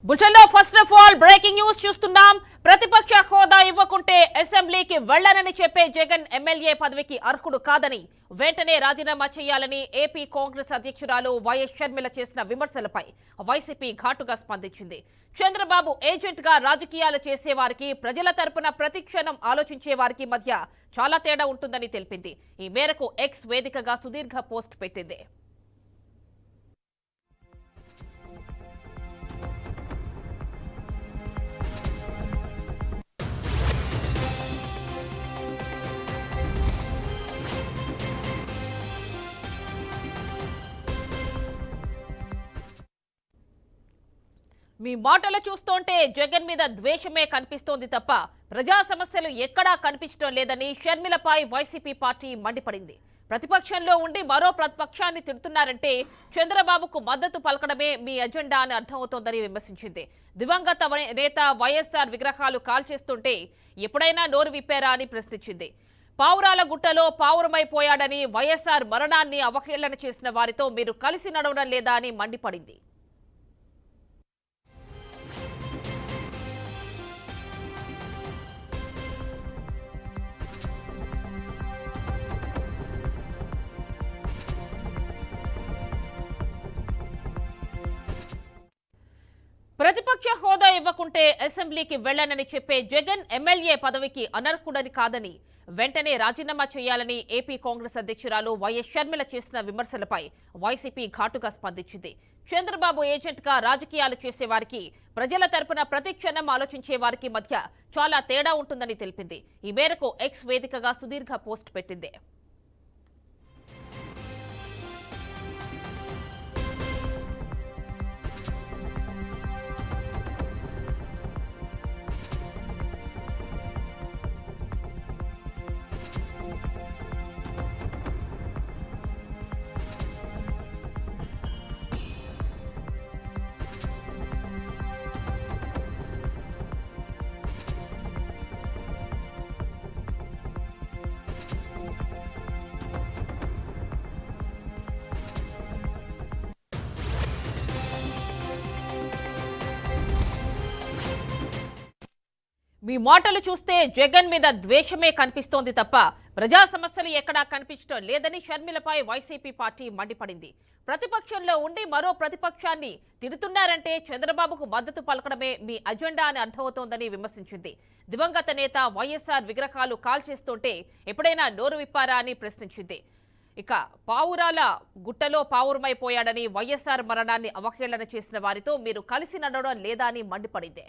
బులెటిన్లో first of all breaking news చూస్తున్నాం. ప్రతిపక్ష హోదా ఇవ్వకుంటే అసెంబ్లీకి వెళ్లనని చెప్పే జగన్ ఎమ్మెల్యే పదవికి అర్హుడు కాదని వెంటనే రాజీనామా చేయాలని ఏపీ కాంగ్రెస్ అధ్యక్షురాలు వైఎస్ షర్మిల చేసిన విమర్శలపై వైసీపీ ఘాటుగా స్పందించింది. చంద్రబాబు ఏజెంట్ గా రాజకీయాలు చేసేవారికి, ప్రజల తరపున ప్రతిక్షణం ఆలోచించే వారికి మధ్య చాలా తేడా ఉంటుందని తెలిపింది. ఈ మేరకు ఎక్స్ వేదికగా సుదీర్ఘ పోస్ట్ పెట్టింది. మీ మాటలు చూస్తుంటే జగన్ మీద ద్వేషమే కనిపిస్తోంది తప్ప ప్రజా సమస్యలు ఎక్కడా కనిపించడం లేదని షర్మిలపై వైసీపీ పార్టీ మండిపడింది. ప్రతిపక్షంలో ఉండి మరో ప్రతిపక్షాన్ని తిడుతున్నారంటే చంద్రబాబుకు మద్దతు పలకడమే మీ అజెండా అని అర్థమవుతోందని విమర్శించింది. దివంగత నేత వైఎస్ఆర్ విగ్రహాలు కాల్చేస్తుంటే ఎప్పుడైనా నోరు విప్పారా అని ప్రశ్నించింది. పావురాల గుట్టలో పావురమైపోయాడని, వైఎస్ఆర్ మరణాన్ని అవహేళన చేసిన వారితో మీరు కలిసి నడవడం లేదా అని మండిపడింది. ప్రతిపక్ష హోదా ఇవ్వకుంటే అసెంబ్లీకి వెళ్లనని చెప్పే జగన్ ఎమ్మెల్యే పదవికి అనర్హుడని కాదని వెంటనే రాజీనామా చేయాలని ఏపీ కాంగ్రెస్ అధ్యక్షురాలు వైఎస్ షర్మిల చేసిన విమర్శలపై వైసీపీ ఘాటుగా స్పందించింది. చంద్రబాబు ఏజెంట్ గా రాజకీయాలు చేసేవారికి, ప్రజల తరపున ప్రతిక్షణం ఆలోచించే వారికి మధ్య చాలా తేడా ఉంటుందని తెలిపింది. ఈ మేరకు ఎక్స్ వేదికగా సుదీర్ఘ పోస్ట్ పెట్టింది. మీ మాటలు చూస్తే జగన్ మీద ద్వేషమే కనిపిస్తోంది తప్ప ప్రజా సమస్యలు ఎక్కడా కనిపించడం లేదని షర్మిలపై వైసీపీ పార్టీ మండిపడింది. ప్రతిపక్షంలో ఉండి మరో ప్రతిపక్షాన్ని తిడుతున్నారంటే చంద్రబాబుకు మద్దతు పలకడమే మీ అజెండా అని అర్థమవుతోందని విమర్శించింది. దివంగత నేత వైఎస్ఆర్ విగ్రహాలు కాల్చేస్తుంటే ఎప్పుడైనా నోరు విప్పారా అని ప్రశ్నించింది. ఇక పావురాల గుట్టలో పావురమైపోయాడని, వైఎస్ఆర్ మరణాన్ని అవహేళన చేసిన వారితో మీరు కలిసి నడవడం లేదా అని మండిపడింది.